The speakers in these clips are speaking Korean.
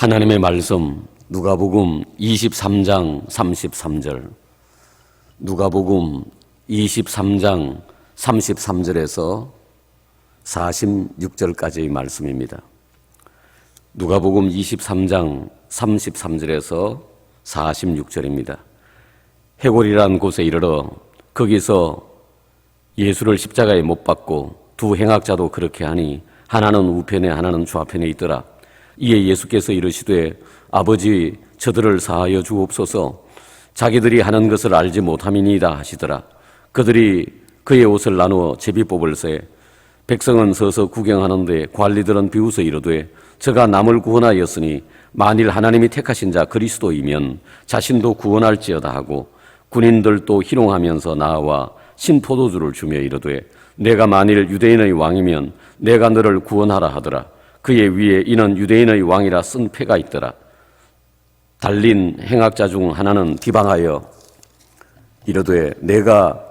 하나님의 말씀 누가복음 23장 33절, 누가복음 23장 33절에서 46절까지의 말씀입니다. 누가복음 23장 33절에서 46절입니다. 해골이라는 곳에 이르러 거기서 예수를 십자가에 못 박고 두 행악자도 그렇게 하니 하나는 우편에 하나는 좌편에 있더라. 이에 예수께서 이르시되 아버지 저들을 사하여 주옵소서, 자기들이 하는 것을 알지 못함이니이다 하시더라. 그들이 그의 옷을 나누어 제비 뽑을새 백성은 서서 구경하는데 관리들은 비웃어 이르되 저가 남을 구원하였으니 만일 하나님이 택하신 자 그리스도이면 자신도 구원할지어다 하고, 군인들도 희롱하면서 나와 신포도주를 주며 이르되 내가 만일 유대인의 왕이면 내가 너를 구원하라 하더라. 그의 위에 이는 유대인의 왕이라 쓴 패가 있더라. 달린 행악자 중 하나는 비방하여 이르되 내가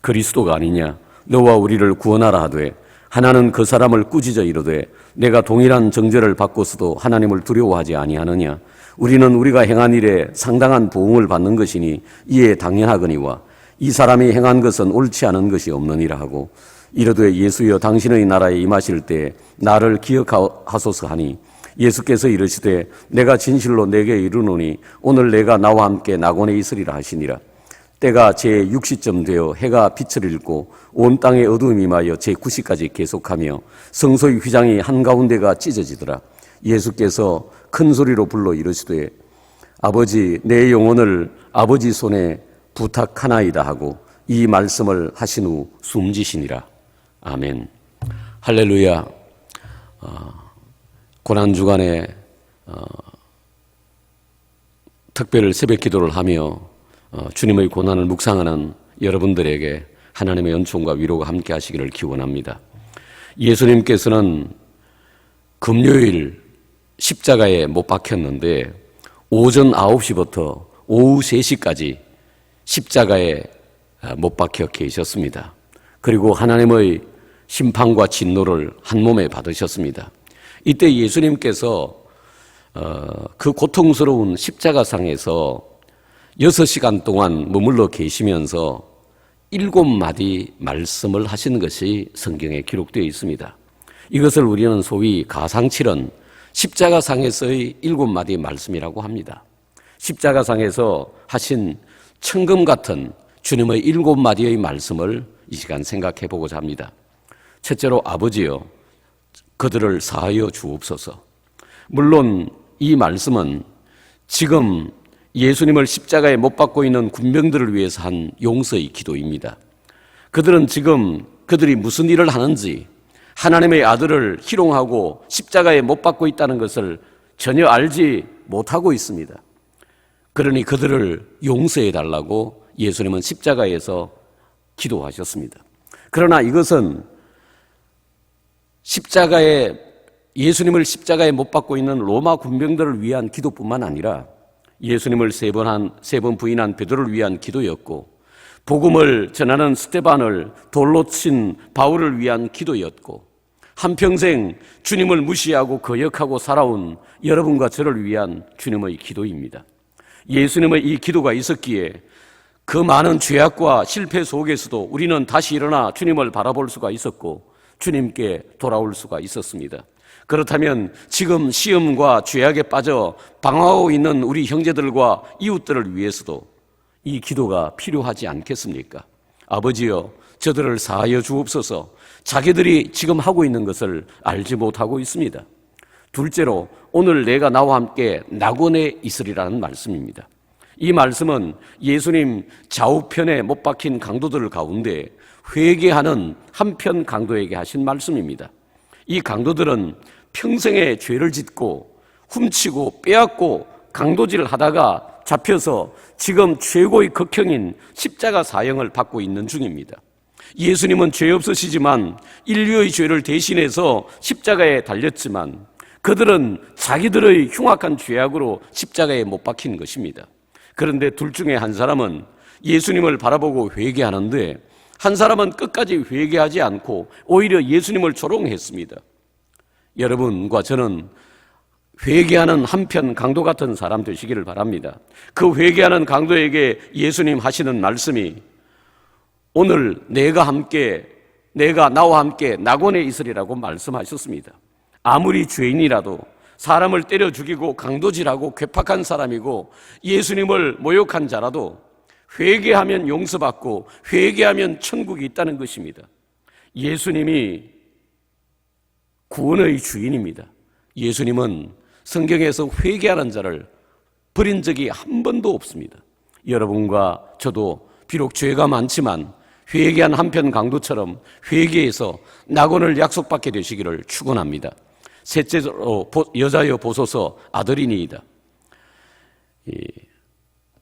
그리스도가 아니냐, 너와 우리를 구원하라 하되, 하나는 그 사람을 꾸짖어 이르되 내가 동일한 정죄를 받고서도 하나님을 두려워하지 아니하느냐. 우리는 우리가 행한 일에 상당한 보응을 받는 것이니 이에 당연하거니와 이 사람이 행한 것은 옳지 않은 것이 없느니라 하고, 이르되 예수여 당신의 나라에 임하실 때 나를 기억하소서 하니, 예수께서 이르시되 내가 진실로 내게 이르노니 오늘 내가 나와 함께 낙원에 있으리라 하시니라. 때가 제6시쯤 되어 해가 빛을 잃고 온 땅에 어두움이 임하여 제9시까지 계속하며 성소의 휘장이 한가운데가 찢어지더라. 예수께서 큰 소리로 불러 이르시되 아버지 내 영혼을 아버지 손에 부탁하나이다 하고 이 말씀을 하신 후 숨지시니라. 아멘. 할렐루야. 고난주간에 특별 새벽 기도를 하며 주님의 고난을 묵상하는 여러분들에게 하나님의 은총과 위로가 함께 하시기를 기원합니다. 예수님께서는 금요일 십자가에 못 박혔는데 오전 9시부터 오후 3시까지 십자가에 못 박혀 계셨습니다. 그리고 하나님의 심판과 진노를 한 몸에 받으셨습니다. 이때 예수님께서 그 고통스러운 십자가상에서 6시간 동안 머물러 계시면서 7마디 말씀을 하신 것이 성경에 기록되어 있습니다. 이것을 우리는 소위 가상칠언 십자가상에서의 7마디 말씀이라고 합니다. 십자가상에서 하신 천금 같은 주님의 7마디의 말씀을 이 시간 생각해 보고자 합니다. 첫째로 아버지여 그들을 사하여 주옵소서. 물론 이 말씀은 지금 예수님을 십자가에 못 박고 있는 군병들을 위해서 한 용서의 기도입니다. 그들은 지금 그들이 무슨 일을 하는지, 하나님의 아들을 희롱하고 십자가에 못 박고 있다는 것을 전혀 알지 못하고 있습니다. 그러니 그들을 용서해 달라고 예수님은 십자가에서 기도하셨습니다. 그러나 이것은 예수님을 십자가에 못 박고 있는 로마 군병들을 위한 기도뿐만 아니라 예수님을 세 번 부인한 베드로를 위한 기도였고, 복음을 전하는 스데반을 돌로 친 바울을 위한 기도였고, 한평생 주님을 무시하고 거역하고 살아온 여러분과 저를 위한 주님의 기도입니다. 예수님의 이 기도가 있었기에 그 많은 죄악과 실패 속에서도 우리는 다시 일어나 주님을 바라볼 수가 있었고 주님께 돌아올 수가 있었습니다. 그렇다면 지금 시험과 죄악에 빠져 방황하고 있는 우리 형제들과 이웃들을 위해서도 이 기도가 필요하지 않겠습니까? 아버지여 저들을 사하여 주옵소서. 자기들이 지금 하고 있는 것을 알지 못하고 있습니다. 둘째로 오늘 내가 나와 함께 낙원에 있으리라는 말씀입니다. 이 말씀은 예수님 좌우편에 못 박힌 강도들 가운데 회개하는 한편 강도에게 하신 말씀입니다. 이 강도들은 평생에 죄를 짓고 훔치고 빼앗고 강도질을 하다가 잡혀서 지금 최고의 극형인 십자가 사형을 받고 있는 중입니다. 예수님은 죄 없으시지만 인류의 죄를 대신해서 십자가에 달렸지만 그들은 자기들의 흉악한 죄악으로 십자가에 못 박힌 것입니다. 그런데 둘 중에 한 사람은 예수님을 바라보고 회개하는데 한 사람은 끝까지 회개하지 않고 오히려 예수님을 조롱했습니다. 여러분과 저는 회개하는 한편 강도 같은 사람 되시기를 바랍니다. 그 회개하는 강도에게 예수님 하시는 말씀이 오늘 내가 나와 함께 낙원에 있으리라고 말씀하셨습니다. 아무리 죄인이라도 사람을 때려 죽이고 강도질하고 괴팍한 사람이고 예수님을 모욕한 자라도 회개하면 용서받고 회개하면 천국이 있다는 것입니다. 예수님이 구원의 주인입니다. 예수님은 성경에서 회개하는 자를 버린 적이 한 번도 없습니다. 여러분과 저도 비록 죄가 많지만 회개한 한편 강도처럼 회개해서 낙원을 약속받게 되시기를 축원합니다. 셋째로 여자여 보소서 아들이니이다.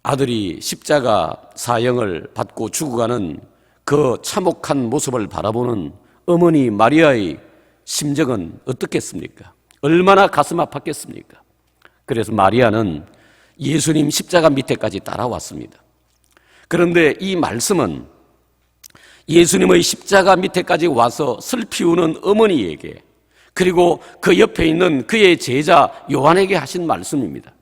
아들이 십자가 사형을 받고 죽어가는 그 참혹한 모습을 바라보는 어머니 마리아의 심정은 어떻겠습니까? 얼마나 가슴 아팠겠습니까? 그래서 마리아는 예수님 십자가 밑에까지 따라왔습니다. 그런데 이 말씀은 예수님의 십자가 밑에까지 와서 슬피우는 어머니에게 그리고 그 옆에 있는 그의 제자 요한에게 하신 말씀입니다.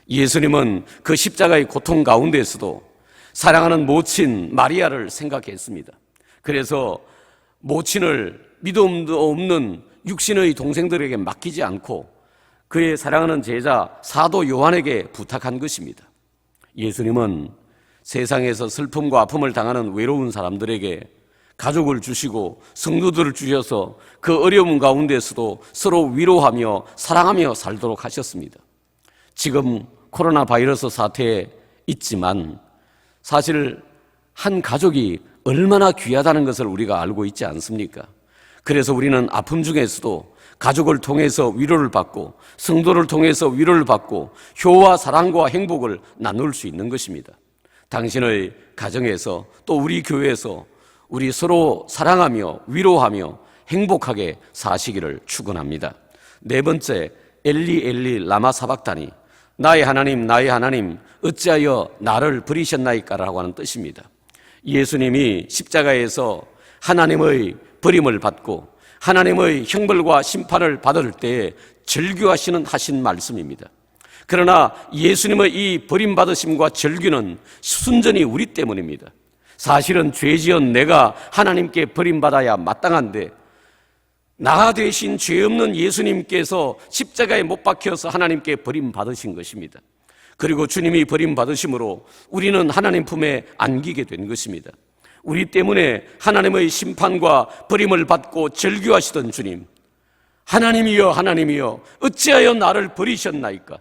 예수님은 그 십자가의 고통 가운데에서도 사랑하는 모친 마리아를 생각했습니다. 그래서 모친을 믿음도 없는 육신의 동생들에게 맡기지 않고 그의 사랑하는 제자 사도 요한에게 부탁한 것입니다. 예수님은 세상에서 슬픔과 아픔을 당하는 외로운 사람들에게 가족을 주시고 성도들을 주셔서 그 어려움 가운데서도 서로 위로하며 사랑하며 살도록 하셨습니다. 지금 코로나 바이러스 사태에 있지만 사실 한 가족이 얼마나 귀하다는 것을 우리가 알고 있지 않습니까? 그래서 우리는 아픔 중에서도 가족을 통해서 위로를 받고 성도를 통해서 위로를 받고 효와 사랑과 행복을 나눌 수 있는 것입니다. 당신의 가정에서 또 우리 교회에서 우리 서로 사랑하며 위로하며 행복하게 사시기를 축원합니다. 네 번째, 엘리 엘리 라마 사박다니, 나의 하나님 어찌하여 나를 버리셨나이까라고 하는 뜻입니다. 예수님이 십자가에서 하나님의 버림을 받고 하나님의 형벌과 심판을 받을 때에 절규하시는 하신 말씀입니다. 그러나 예수님의 이 버림받으심과 절규는 순전히 우리 때문입니다. 사실은 죄 지은 내가 하나님께 버림받아야 마땅한데 나 대신 죄 없는 예수님께서 십자가에 못 박혀서 하나님께 버림받으신 것입니다. 그리고 주님이 버림받으심으로 우리는 하나님 품에 안기게 된 것입니다. 우리 때문에 하나님의 심판과 버림을 받고 절규하시던 주님, 하나님이여 어찌하여 나를 버리셨나이까?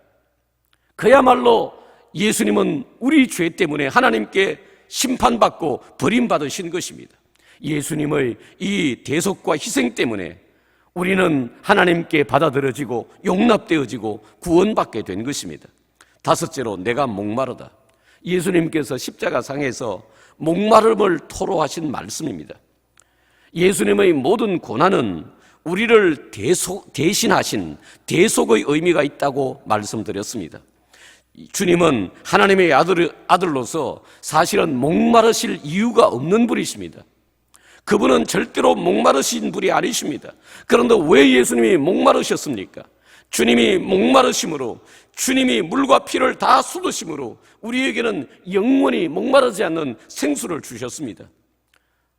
그야말로 예수님은 우리 죄 때문에 하나님께 심판받고 버림받으신 것입니다. 예수님의 이 대속과 희생 때문에 우리는 하나님께 받아들여지고 용납되어지고 구원받게 된 것입니다. 다섯째로 내가 목마르다. 예수님께서 십자가상에서 목마름을 토로하신 말씀입니다. 예수님의 모든 고난은 우리를 대신하신 대속의 의미가 있다고 말씀드렸습니다. 주님은 하나님의 아들로서 사실은 목마르실 이유가 없는 분이십니다. 그분은 절대로 목마르신 분이 아니십니다. 그런데 왜 예수님이 목마르셨습니까? 주님이 목마르심으로, 주님이 물과 피를 다 쏟으심으로 우리에게는 영원히 목마르지 않는 생수를 주셨습니다.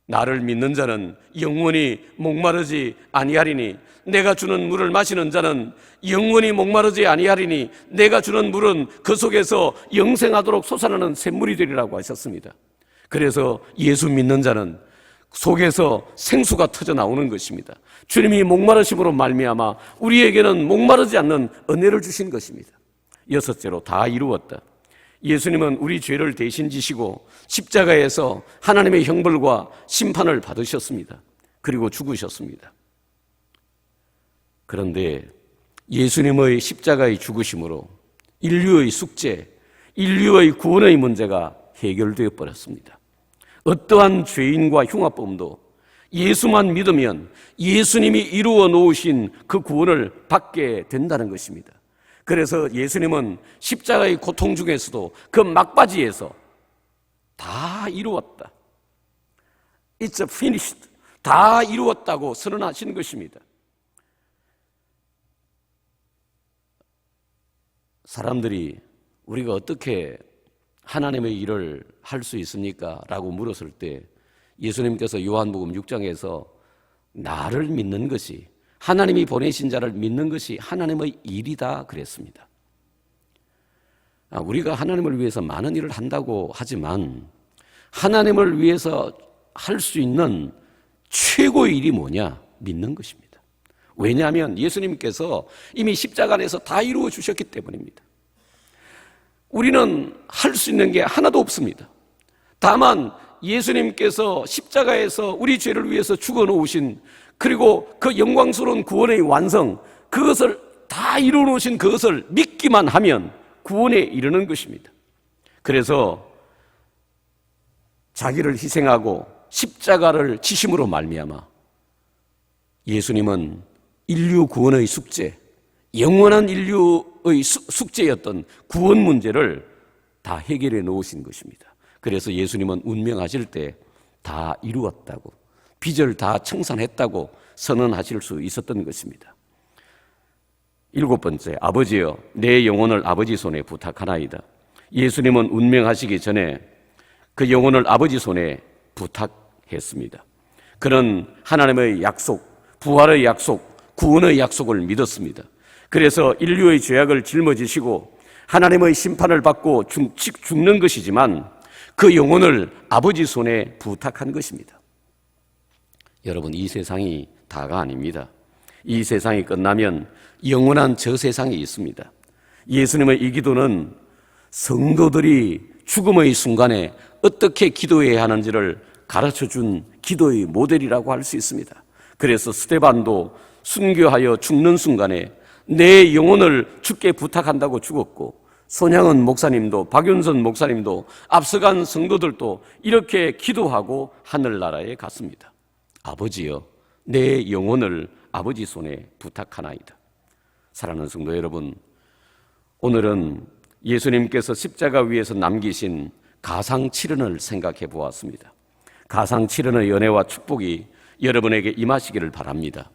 나를 믿는 자는 영원히 목마르지 아니하리니 내가 주는 물을 마시는 자는 영원히 목마르지 아니하리니 내가 주는 물은 그 속에서 영생하도록 솟아나는 샘물이 되리라고 하셨습니다. 그래서 예수 믿는 자는 속에서 생수가 터져 나오는 것입니다. 주님이 목마르심으로 말미암아 우리에게는 목마르지 않는 은혜를 주신 것입니다. 여섯째로 다 이루었다. 예수님은 우리 죄를 대신 지시고 십자가에서 하나님의 형벌과 심판을 받으셨습니다. 그리고 죽으셨습니다. 그런데 예수님의 십자가의 죽으심으로 인류의 숙제, 인류의 구원의 문제가 해결되어 버렸습니다. 어떠한 죄인과 흉악범도 예수만 믿으면 예수님이 이루어 놓으신 그 구원을 받게 된다는 것입니다. 그래서 예수님은 십자가의 고통 중에서도 그 막바지에서 다 이루었다, It's finished, 다 이루었다고 선언하시는 것입니다. 사람들이 우리가 어떻게 하나님의 일을 할 수 있습니까? 라고 물었을 때 예수님께서 요한복음 6장에서 나를 믿는 것이, 하나님이 보내신 자를 믿는 것이 하나님의 일이다 그랬습니다. 우리가 하나님을 위해서 많은 일을 한다고 하지만 하나님을 위해서 할 수 있는 최고의 일이 뭐냐? 믿는 것입니다. 왜냐하면 예수님께서 이미 십자가 안에서 다 이루어 주셨기 때문입니다. 우리는 할 수 있는 게 하나도 없습니다. 다만 예수님께서 십자가에서 우리 죄를 위해서 죽어 놓으신, 그리고 그 영광스러운 구원의 완성, 그것을 다 이루어 놓으신 그것을 믿기만 하면 구원에 이르는 것입니다. 그래서 자기를 희생하고 십자가를 지심으로 말미암아 예수님은 인류 구원의 숙제, 영원한 인류의 숙제였던 구원 문제를 다 해결해 놓으신 것입니다. 그래서 예수님은 운명하실 때 다 이루었다고, 빚을 다 청산했다고 선언하실 수 있었던 것입니다. 7번째, 아버지여 내 영혼을 아버지 손에 부탁하나이다. 예수님은 운명하시기 전에 그 영혼을 아버지 손에 부탁했습니다. 그는 하나님의 약속, 부활의 약속, 구원의 약속을 믿었습니다. 그래서 인류의 죄악을 짊어지시고 하나님의 심판을 받고 죽는 것이지만 그 영혼을 아버지 손에 부탁한 것입니다. 여러분, 이 세상이 다가 아닙니다. 이 세상이 끝나면 영원한 저 세상이 있습니다. 예수님의 이 기도는 성도들이 죽음의 순간에 어떻게 기도해야 하는지를 가르쳐준 기도의 모델이라고 할 수 있습니다. 그래서 스데반도 순교하여 죽는 순간에 내 영혼을 주께 부탁한다고 죽었고, 손양은 목사님도, 박윤선 목사님도, 앞서간 성도들도 이렇게 기도하고 하늘나라에 갔습니다. 아버지여 내 영혼을 아버지 손에 부탁하나이다. 사랑하는 성도 여러분, 오늘은 예수님께서 십자가 위에서 남기신 가상칠언을 생각해 보았습니다. 가상칠언의 은혜와 축복이 여러분에게 임하시기를 바랍니다.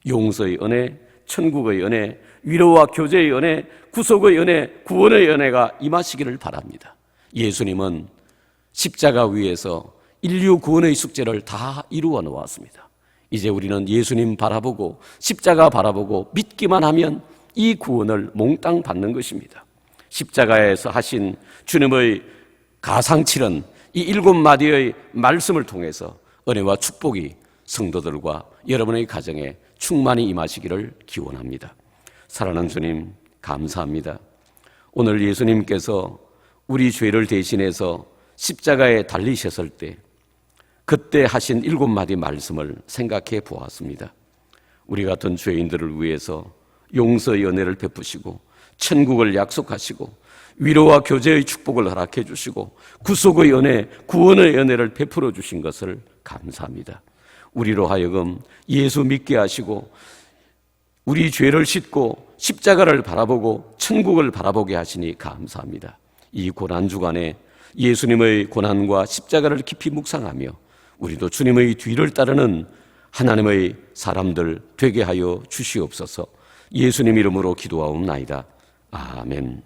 용서의 은혜, 천국의 은혜, 위로와 교제의 은혜, 구속의 은혜, 구원의 은혜가 임하시기를 바랍니다. 예수님은 십자가 위에서 인류 구원의 숙제를 다 이루어 놓았습니다. 이제 우리는 예수님 바라보고 십자가 바라보고 믿기만 하면 이 구원을 몽땅 받는 것입니다. 십자가에서 하신 주님의 가상칠언, 이 7마디의 말씀을 통해서 은혜와 축복이 성도들과 여러분의 가정에 충만히 임하시기를 기원합니다. 사랑하는 주님, 감사합니다. 오늘 예수님께서 우리 죄를 대신해서 십자가에 달리셨을 때 그때 하신 7마디 말씀을 생각해 보았습니다. 우리 같은 죄인들을 위해서 용서의 은혜를 베푸시고 천국을 약속하시고 위로와 교제의 축복을 허락해 주시고 구속의 은혜, 구원의 은혜를 베풀어 주신 것을 감사합니다. 우리로 하여금 예수 믿게 하시고 우리 죄를 씻고 십자가를 바라보고 천국을 바라보게 하시니 감사합니다. 이 고난주간에 예수님의 고난과 십자가를 깊이 묵상하며 우리도 주님의 뒤를 따르는 하나님의 사람들 되게 하여 주시옵소서. 예수님 이름으로 기도하옵나이다. 아멘.